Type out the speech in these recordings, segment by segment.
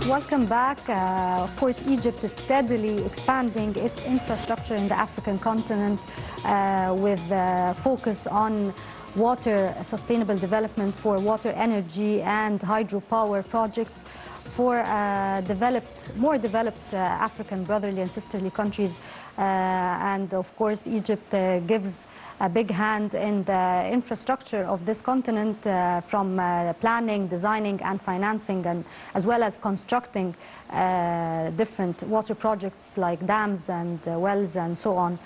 Welcome back. Of course, Egypt is steadily expanding its infrastructure in the African continent with focus on water sustainable development for water energy and hydropower projects for more developed African brotherly and sisterly countries. And of course, Egypt gives a big hand in the infrastructure of this continent from planning, designing and financing, and as well as constructing different water projects like dams and wells and so on.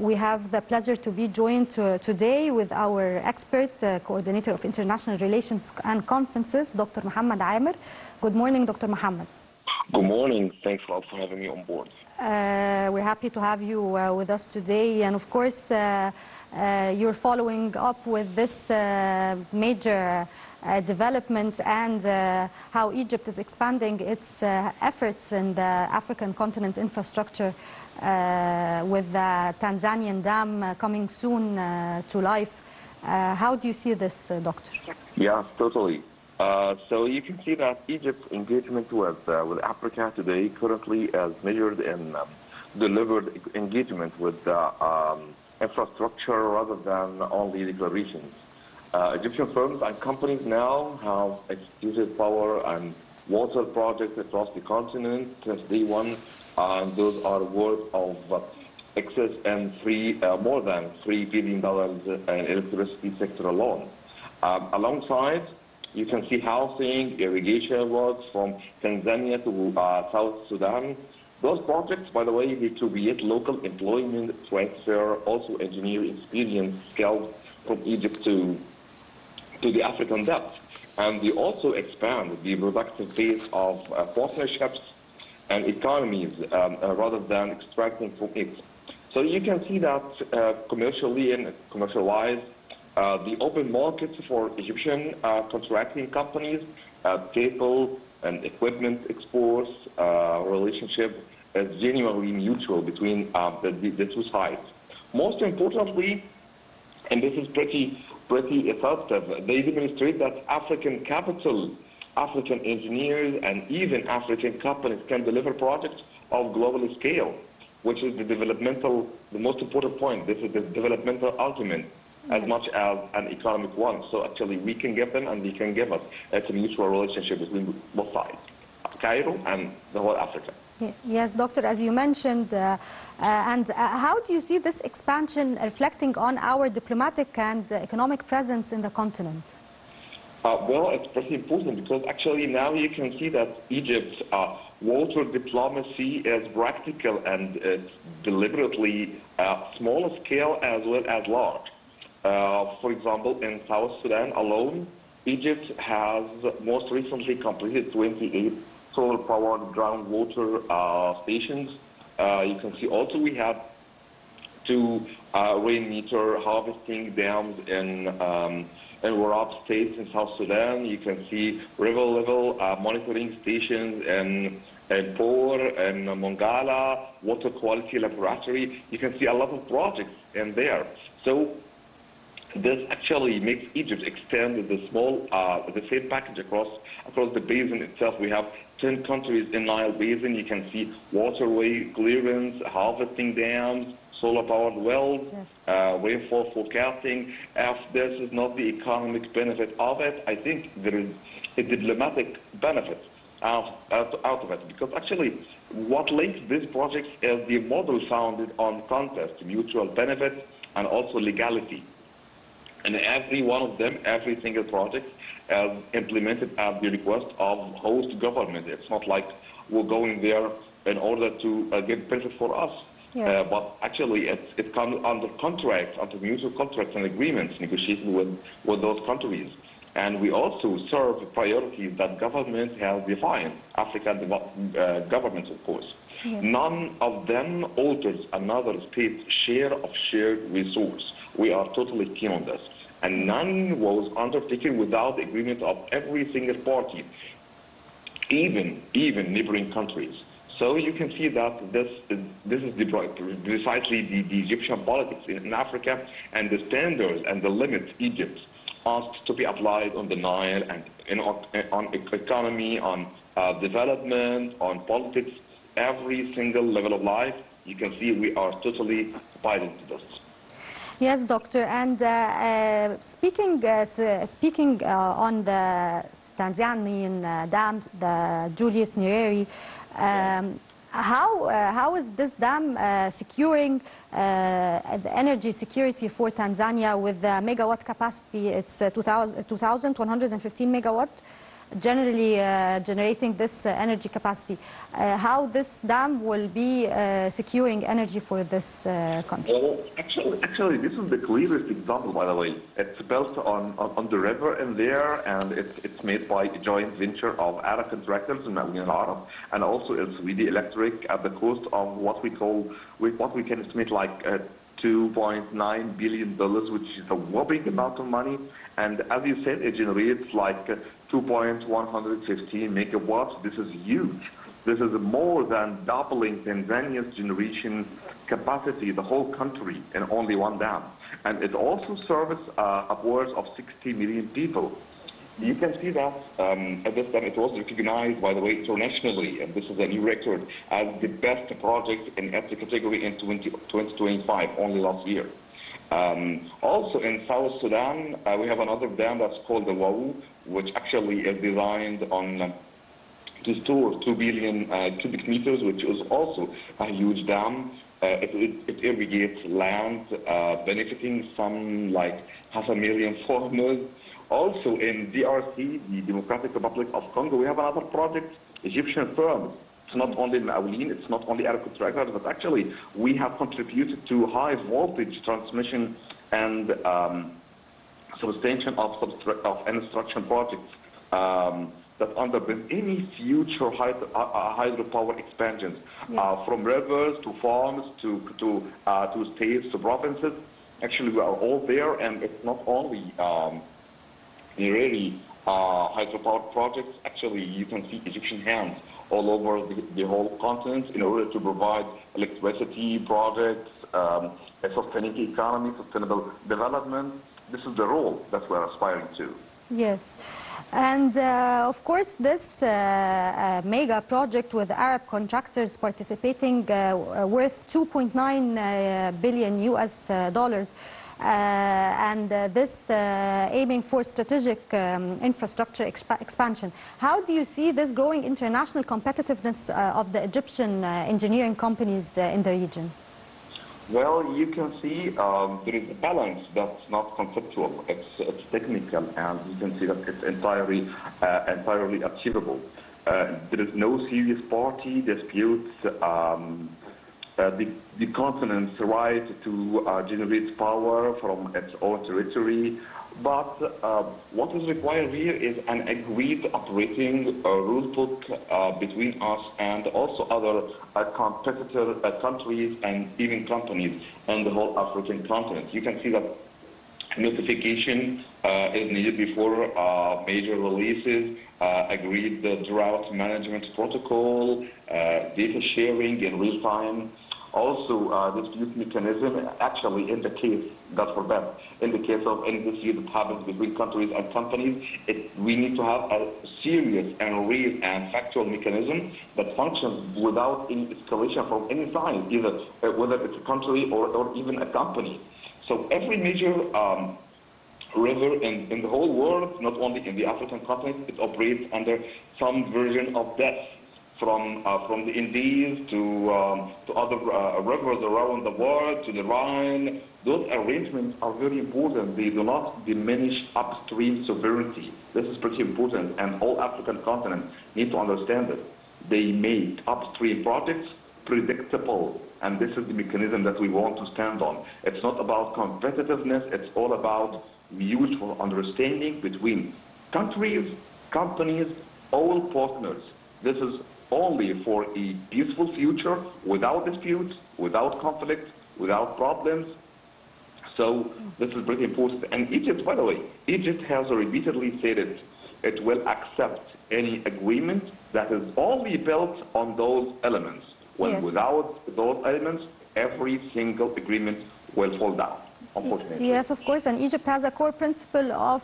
We have the pleasure to be joined today with our expert, coordinator of international relations and conferences, Dr. Mohammed Amer. Good morning, Dr. Mohammed. Good morning. Thanks a lot for having me on board. We're happy to have you with us today, and of course you're following up with this major development and how Egypt is expanding its efforts in the African continent infrastructure with the Tanzanian dam coming soon to life. How do you see this, Doctor? Yeah, totally. So you can see that Egypt's engagement with Africa today currently is measured in delivered engagement with infrastructure rather than only declarations. Egyptian firms and companies now have executed power and water projects across the continent since day one, and those are worth of excess and more than $3 billion in electricity sector alone. Alongside, you can see housing, irrigation works from Tanzania to South Sudan. Those projects, by the way, need to create local employment, transfer, also engineering experience, skills from Egypt to the African depth. And they also expand the productive base of partnerships and economies rather than extracting from it. So you can see that commercially and commercial-wise, the open market for Egyptian contracting companies, people and equipment exports relationship is genuinely mutual between the two sides. Most importantly, and this is pretty effective, they demonstrate that African capital, African engineers, and even African companies can deliver projects of global scale, which is the most important point. This is the developmental argument as much as an economic one. So actually we can give them and they can give us. It's a mutual relationship between both sides, Cairo and the whole Africa. Yes, Doctor, as you mentioned, and how do you see this expansion reflecting on our diplomatic and economic presence in the continent? Well, it's pretty important because actually now you can see that Egypt's water diplomacy is practical and it's deliberately small scale as well as large. For example, in South Sudan alone, Egypt has most recently completed 28 solar-powered groundwater stations. You can see also we have 2 rain meter harvesting dams in Warab State in South Sudan. You can see river-level monitoring stations in Por and Mongala, water quality laboratory. You can see a lot of projects in there. So this actually makes Egypt extend the same package across the basin itself. We have 10 countries in Nile Basin. You can see waterway clearance, harvesting dams, solar-powered wells, yes. Rainfall forecasting. If this is not the economic benefit of it, I think there is a diplomatic benefit out of it. Because actually, what links these projects is the model founded on contest, mutual benefit, and also legality. And every one of them, every single project, is implemented at the request of host government. It's not like we're going there in order to get benefit for us. Yes. But actually, it comes under contracts, under mutual contracts and agreements negotiated with those countries. And we also serve priorities that governments have defined, African governments, of course. Yes. None of them alters another state's share of shared resource. We are totally keen on this. And none was undertaken without the agreement of every single party, even neighboring countries. So you can see that this is precisely the Egyptian politics in Africa and the standards and the limits Egypt asked to be applied on the Nile and on economy, on development, on politics, every single level of life. You can see we are totally tied into this. Yes, doctor. And speaking on the Tanzanian dam, the Julius Nyerere, how is this dam securing the energy security for Tanzania with the megawatt capacity? It's 2,115 megawatt, generally generating this energy capacity. How this dam will be securing energy for this country? Well, actually, this is the clearest example, by the way. It's built on the river in there, and it's made by a joint venture of Arab contractors in Arab, and also it's really electric at the cost of what we can estimate like $2.9 billion, which is a whopping amount of money. And as you said, it generates like 2.115 megawatts. This is huge. This is more than doubling Tanzania's generation capacity, the whole country, in only one dam. And it also serves upwards of 60 million people. You can see that at this time it was recognized, by the way, internationally, and this is a new record, as the best project in its category in 2025, only last year. Also in South Sudan, we have another dam that's called the WAU, which actually is designed on to store 2 billion cubic meters, which is also a huge dam. It irrigates land, benefiting some like 500,000 farmers. Also in DRC, the Democratic Republic of Congo, we have another project, Egyptian firms. It's not only Ma'oulin, it's not only Arab contractors, but actually we have contributed to high voltage transmission and substantial of construction projects that underpin any future hydropower expansions, from rivers to farms to states to provinces. Actually, we are all there, and it's not only Nyerere hydropower projects. Actually, you can see Egyptian hands all over the whole continent in order to provide electricity projects, a sustaining economy, sustainable development. This is the role that we're aspiring to. Yes, and of course this mega project with Arab contractors participating worth 2.9 billion US dollars. And this aiming for strategic infrastructure expansion. How do you see this growing international competitiveness of the Egyptian engineering companies in the region? Well, you can see there is a balance that's not conceptual. It's technical, and you can see that it's entirely achievable. There is no serious party disputes the continent's right to generate power from its own territory, but what is required here is an agreed operating rule book between us and also other competitor countries and even companies in the whole African continent. You can see that notification is needed before major releases, agreed the drought management protocol, data sharing in real time. Also, dispute mechanism, actually in the case, God forbid, in the case of any dispute that happens between countries and companies, we need to have a serious and real and factual mechanism that functions without any escalation from any side, either whether it's a country or even a company. So every major river in the whole world, not only in the African continent, it operates under some version of death. From the Indies to other rivers around the world, to the Rhine. Those arrangements are very important. They do not diminish upstream sovereignty. This is pretty important, and all African continents need to understand it. They make upstream projects predictable, and this is the mechanism that we want to stand on. It's not about competitiveness, it's all about mutual understanding between countries, companies, all partners. This is only for a peaceful future, without disputes, without conflict, without problems. So this is pretty important. And Egypt, by the way, Egypt has repeatedly said it will accept any agreement that is only built on those elements. When without those elements, every single agreement will fall down. unfortunately. Yes, of course, and Egypt has a core principle of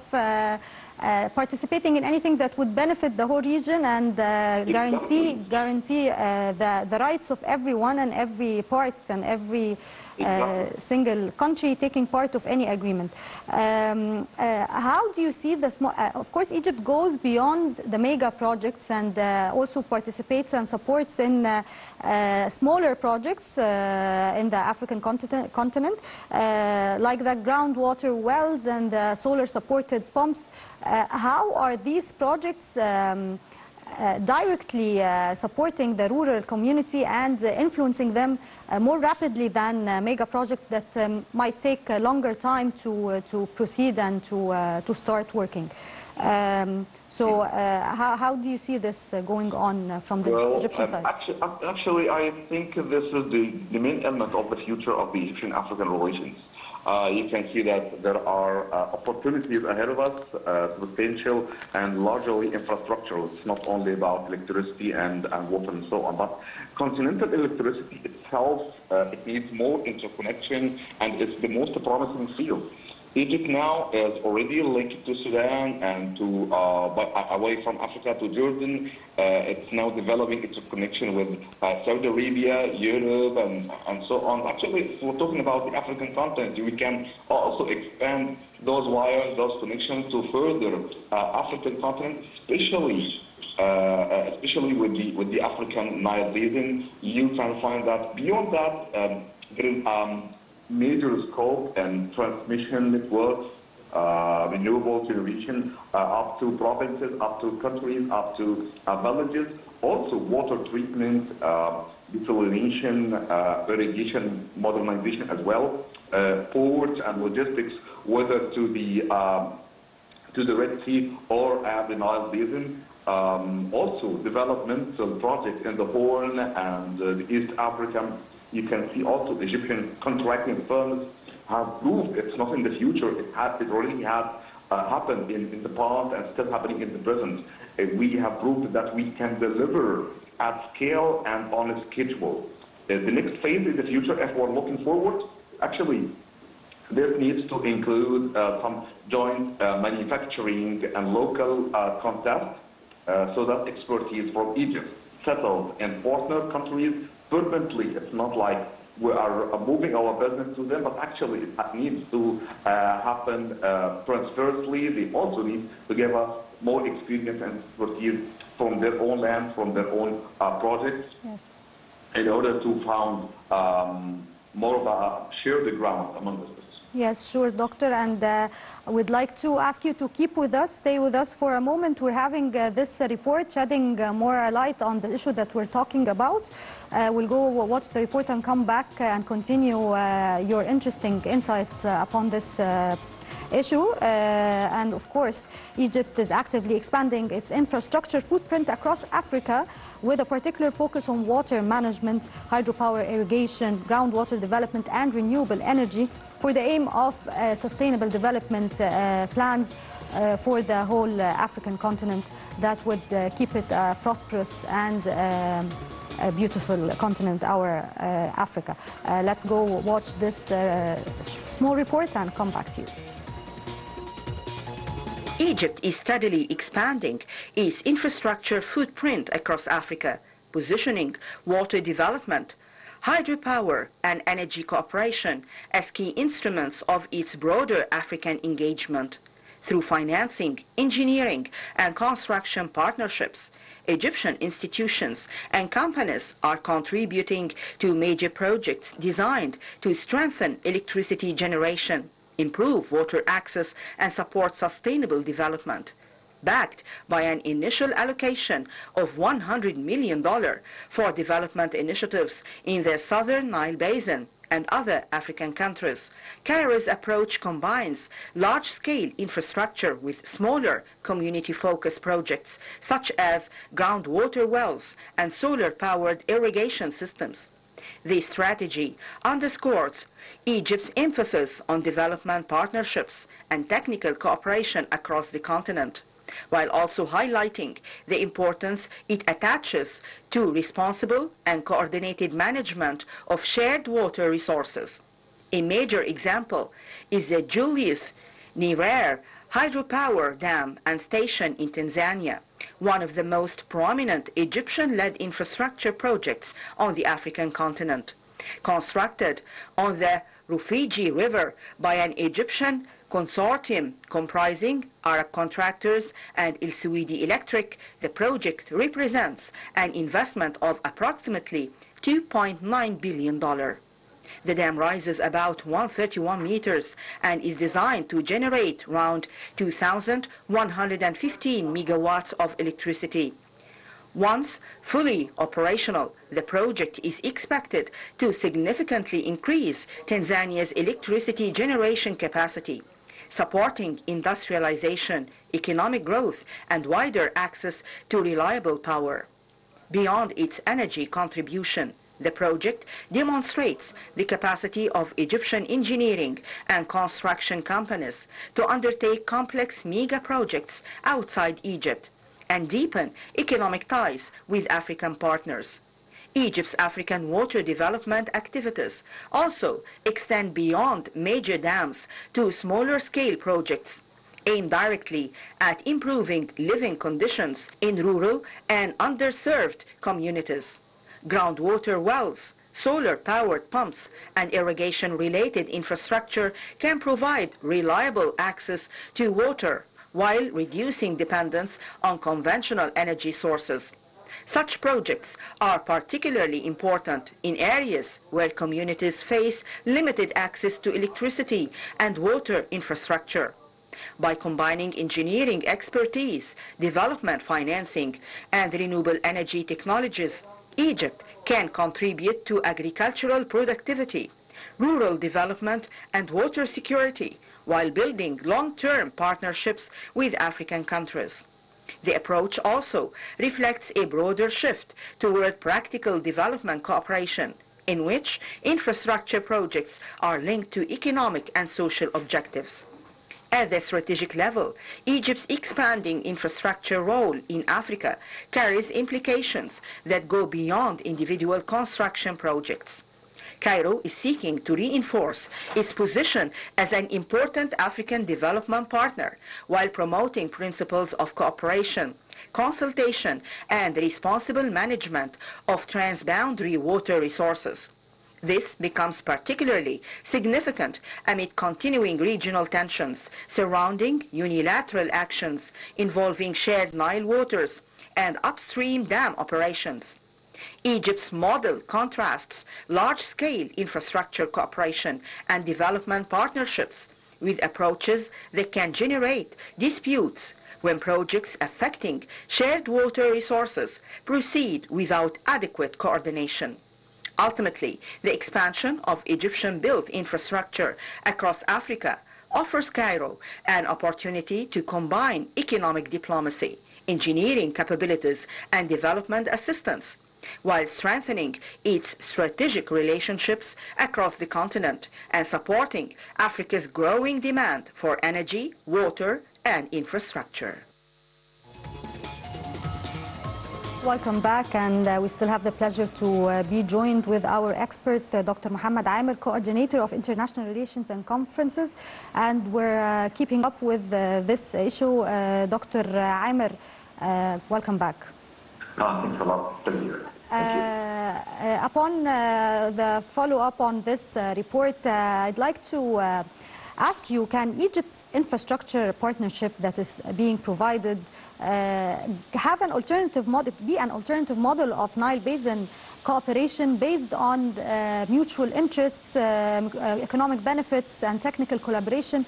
participating in anything that would benefit the whole region and guarantee the rights of everyone and every part and every single country taking part of any agreement. How do you see this? Of course, Egypt goes beyond the mega projects and also participates and supports in smaller projects in the African continent, like the groundwater wells and solar-supported pumps. How are these projects directly supporting the rural community and influencing them more rapidly than mega projects that might take a longer time to proceed and to start working? How do you see this going on from the Egyptian side? Actually, I think this is the main element of the future of the Egyptian-African relations. You can see that there are opportunities ahead of us, substantial and largely infrastructural. It's not only about electricity and water and so on, but continental electricity itself, it needs more interconnection, and it's the most promising field. Egypt now is already linked to Sudan and to away from Africa to Jordan. It's now developing its connection with Saudi Arabia, Europe, and so on. Actually, if we're talking about the African continent, we can also expand those wires, those connections to further African continent, especially with the African Nile Basin. You can find that beyond that there is major scope and transmission networks, renewable generation, up to provinces, up to countries, up to villages. Also water treatment, desalination, irrigation modernization as well, ports and logistics, whether to the Red Sea or the Nile Basin. Also developmental projects in the Horn and the East Africa. You can see also Egyptian contracting firms have proved it's not in the future, it already has happened in the past and still happening in the present. We have proved that we can deliver at scale and on a schedule. The next phase in the future, if we're looking forward, actually this needs to include some joint manufacturing and local contact, so that expertise from Egypt settled in partner countries permanently. It's not like we are moving our business to them, but actually it needs to happen transversely. They also need to give us more experience and expertise from their own land, from their own projects, yes, in order to found more of a share the ground among us. Yes, sure, Doctor, and I would like to ask you to keep with us, stay with us for a moment. We're having this report shedding more light on the issue that we're talking about. We'll go watch the report and come back and continue your interesting insights upon this issue. And of course, Egypt is actively expanding its infrastructure footprint across Africa with a particular focus on water management, hydropower, irrigation, groundwater development and renewable energy for the aim of sustainable development plans for the whole African continent that would keep it a prosperous and a beautiful continent, our Africa. Let's go watch this small report and come back to you. Egypt is steadily expanding its infrastructure footprint across Africa, positioning water development, hydropower and energy cooperation as key instruments of its broader African engagement. Through financing, engineering and construction partnerships, Egyptian institutions and companies are contributing to major projects designed to strengthen electricity generation, improve water access and support sustainable development. Backed by an initial allocation of $100 million for development initiatives in the Southern Nile Basin and other African countries, Cairo's approach combines large-scale infrastructure with smaller community-focused projects such as groundwater wells and solar-powered irrigation systems. This strategy underscores Egypt's emphasis on development partnerships and technical cooperation across the continent, while also highlighting the importance it attaches to responsible and coordinated management of shared water resources. A major example is the Julius Nyerere hydropower dam and station in Tanzania, one of the most prominent Egyptian-led infrastructure projects on the African continent. Constructed on the Rufiji River by an Egyptian consortium comprising Arab contractors and El Suwidi Electric, the project represents an investment of approximately $2.9 billion. The dam rises about 131 meters and is designed to generate around 2,115 megawatts of electricity. Once fully operational, the project is expected to significantly increase Tanzania's electricity generation capacity, supporting industrialization, economic growth, and wider access to reliable power. Beyond its energy contribution, the project demonstrates the capacity of Egyptian engineering and construction companies to undertake complex mega projects outside Egypt and deepen economic ties with African partners. Egypt's African water development activities also extend beyond major dams to smaller-scale projects aimed directly at improving living conditions in rural and underserved communities. Groundwater wells, solar-powered pumps, and irrigation-related infrastructure can provide reliable access to water while reducing dependence on conventional energy sources. Such projects are particularly important in areas where communities face limited access to electricity and water infrastructure. By combining engineering expertise, development financing, and renewable energy technologies, Egypt can contribute to agricultural productivity, rural development, and water security, while building long-term partnerships with African countries. The approach also reflects a broader shift toward practical development cooperation, in which infrastructure projects are linked to economic and social objectives. At the strategic level, Egypt's expanding infrastructure role in Africa carries implications that go beyond individual construction projects. Cairo is seeking to reinforce its position as an important African development partner while promoting principles of cooperation, consultation, and responsible management of transboundary water resources. This becomes particularly significant amid continuing regional tensions surrounding unilateral actions involving shared Nile waters and upstream dam operations. Egypt's model contrasts large-scale infrastructure cooperation and development partnerships with approaches that can generate disputes when projects affecting shared water resources proceed without adequate coordination. Ultimately, the expansion of Egyptian-built infrastructure across Africa offers Cairo an opportunity to combine economic diplomacy, engineering capabilities, and development assistance, while strengthening its strategic relationships across the continent and supporting Africa's growing demand for energy, water, and infrastructure. Welcome back, and we still have the pleasure to be joined with our expert, Dr. Mohammed Amer, Coordinator of International Relations and Conferences, and we're keeping up with this issue. Dr. Amer, welcome back. Thanks a lot. Upon the follow-up on this report, I'd like to ask you, can Egypt's infrastructure partnership that is being provided have an alternative model, be an alternative model of Nile Basin cooperation based on mutual interests, economic benefits, and technical collaboration,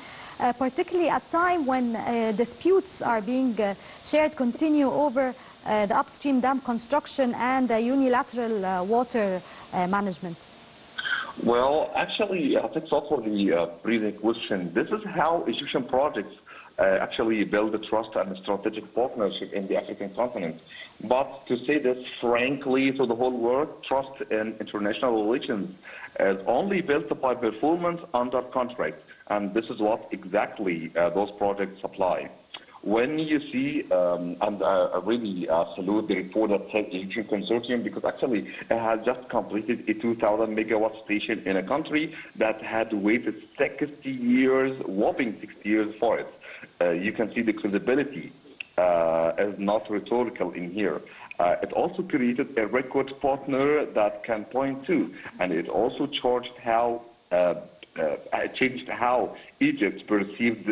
particularly at a time when disputes are being shared continue over the upstream dam construction and unilateral water management? Well, actually, thanks a lot for the previous question. This is how Egyptian projects actually build the trust and strategic partnership in the African continent. But to say this frankly to the whole world, trust in international relations is only built by performance under contract, and this is what exactly those projects supply. when you see, and I really salute the report that said Egyptian Consortium, because actually it has just completed a 2,000 megawatt station in a country that had waited 60 years, whopping 60 years for it. You can see the credibility is not rhetorical in here. It also created a record partner that can point to, and it also changed how Egypt perceived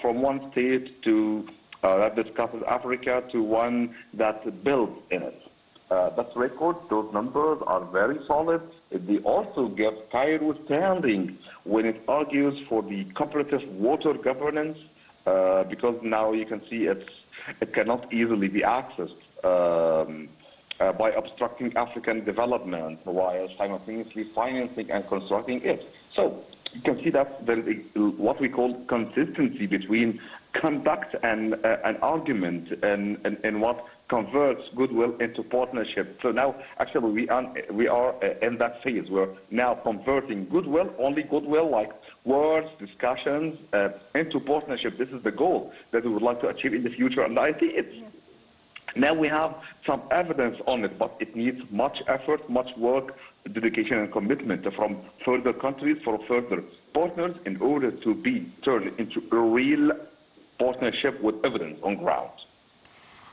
from one state to that discusses Africa to one that builds in it. That record, those numbers are very solid. They also give Cairo standing when it argues for the cooperative water governance, because now you can see it cannot easily be accessed by obstructing African development while simultaneously financing and constructing it. So you can see that there is what we call consistency between conduct and an argument and what converts goodwill into partnership. So now actually we are in that phase where now converting goodwill, only goodwill like words, discussions, into partnership. This is the goal that we would like to achieve in the future, and I think it's now we have some evidence on it, but it needs much effort, much work, dedication and commitment from further countries, from further partners in order to be turned into a real partnership with evidence on ground.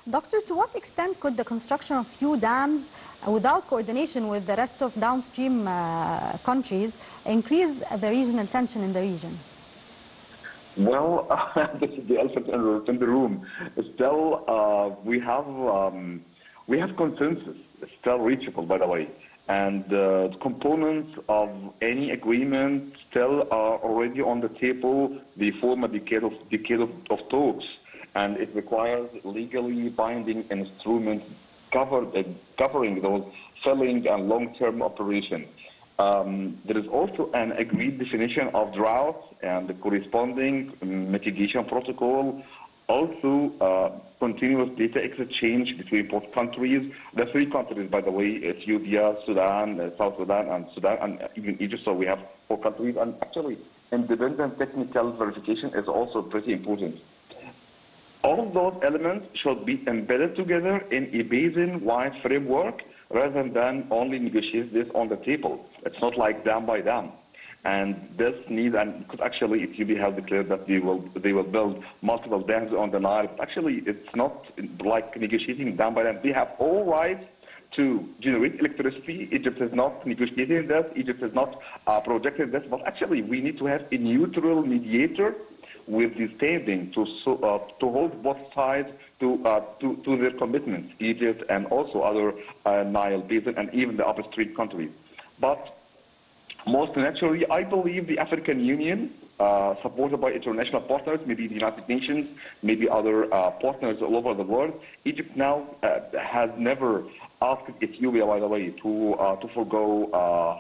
Doctor, to what extent could the construction of few dams without coordination with the rest of downstream countries increase the regional tension in the region? Well, this is the elephant in the room. Still, we have consensus. It's still reachable, by the way, and the components of any agreement still are already on the table. They form a decade of talks, and it requires legally binding instruments covering those filling and long-term operations. There is also an agreed definition of drought and the corresponding mitigation protocol. Also, continuous data exchange between both countries. The three countries, by the way, Ethiopia, Sudan, South Sudan, and even Egypt. So we have 4 countries. And actually, independent technical verification is also pretty important. All of those elements should be embedded together in a basin-wide framework rather than only negotiate this on the table. It's not like dam by dam. And this needs, and because actually Ethiopia has declared that they will build multiple dams on the Nile. Actually, it's not like negotiating dam by dam. They have all rights to generate electricity. Egypt is not negotiating this. Egypt is not projecting this. But actually, we need to have a neutral mediator with the standing to hold both sides to their commitments, Egypt and also other Nile basin and even the upstream countries. But most naturally, I believe the African Union, supported by international partners, maybe the United Nations, maybe other partners all over the world. Egypt now has never asked Ethiopia, by the way, to forgo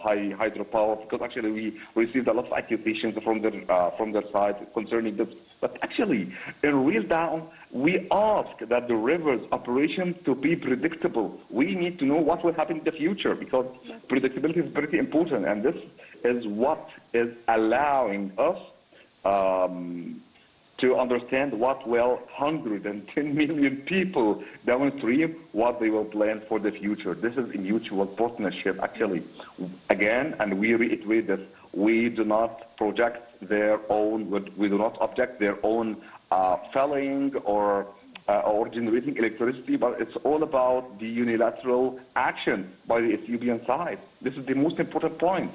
high hydropower, because actually we received a lot of accusations from their side concerning this. But actually, in real down, we ask that the rivers operation to be predictable. We need to know what will happen in the future, because predictability is pretty important, and this is what is allowing us to understand what will 110 million people downstream, what they will plan for the future. This is a mutual partnership, actually. Again, and we reiterate this, we do not project their own, we do not object their own felling or generating electricity, but it's all about the unilateral action by the Ethiopian side. This is the most important point.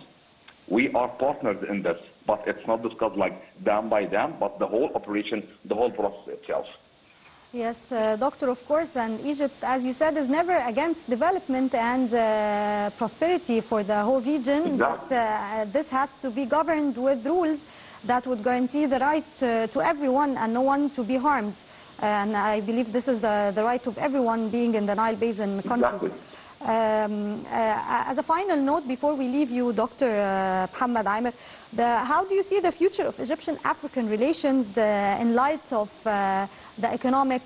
We are partners in this, but it's not discussed like dam by dam, but the whole operation, the whole process itself. Yes, Doctor, of course, and Egypt, as you said, is never against development and prosperity for the whole region. Exactly. But this has to be governed with rules that would guarantee the right to everyone and no one to be harmed. And I believe this is the right of everyone being in the Nile Basin countries. Exactly. As a final note, before we leave you, Dr. Mohammed Amer, how do you see the future of Egyptian-African relations in light of the economic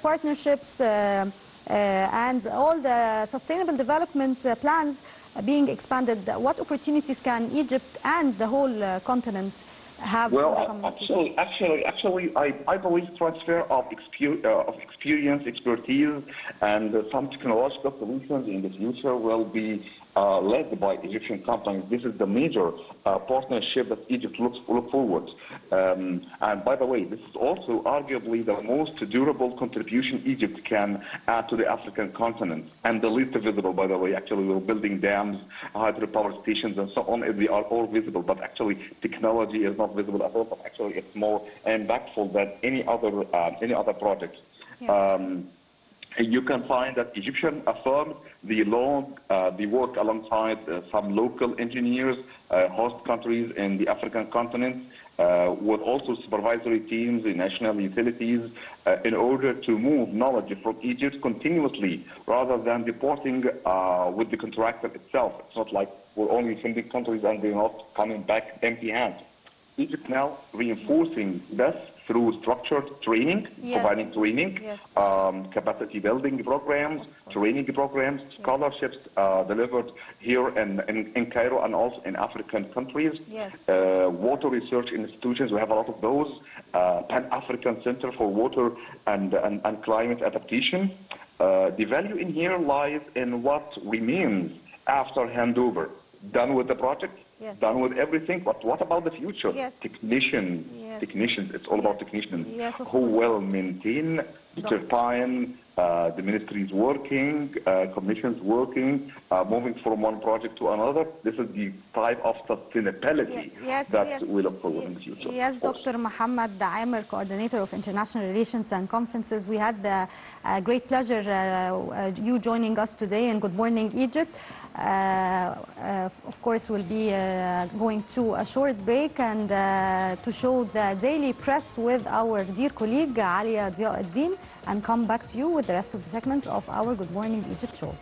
partnerships and all the sustainable development plans being expanded? What opportunities can Egypt and the whole continent have Well, for the community? actually, I believe transfer of experience, expertise, and some technological solutions in the future will be led by Egyptian companies. This is the major partnership that Egypt look forward. And by the way, this is also arguably the most durable contribution Egypt can add to the African continent, and the least visible, by the way. Actually, we're building dams, hydropower stations, and so on. They are all visible, but actually technology is not visible at all. But actually, it's more impactful than any other project. Yes. You can find that Egyptian firms, they work alongside some local engineers, host countries in the African continent, with also supervisory teams in national utilities, in order to move knowledge from Egypt continuously, rather than deporting with the contractor itself. It's not like we're only sending countries and they're not coming back empty-handed. Egypt now reinforcing this through structured training, providing training, capacity building programs, training programs, scholarships delivered here in Cairo and also in African countries, water research institutions, we have a lot of those, Pan-African Center for Water and Climate Adaptation. The value in here lies in what remains after handover. Done with the project, done with everything, but what about the future? Technicians, it's all about technicians who will maintain the turbine, the ministry is working, commissions working, moving from one project to another. This is the type of sustainability that we look forward in the future. Yes, Dr. Mohammed Amer, Coordinator of International Relations and Conferences. We had a great pleasure you joining us today in Good Morning Egypt. Of course, we'll be going to a short break and to show the daily press with our dear colleague Alia Diauddin, and come back to you with the rest of the segments of our Good Morning Egypt show.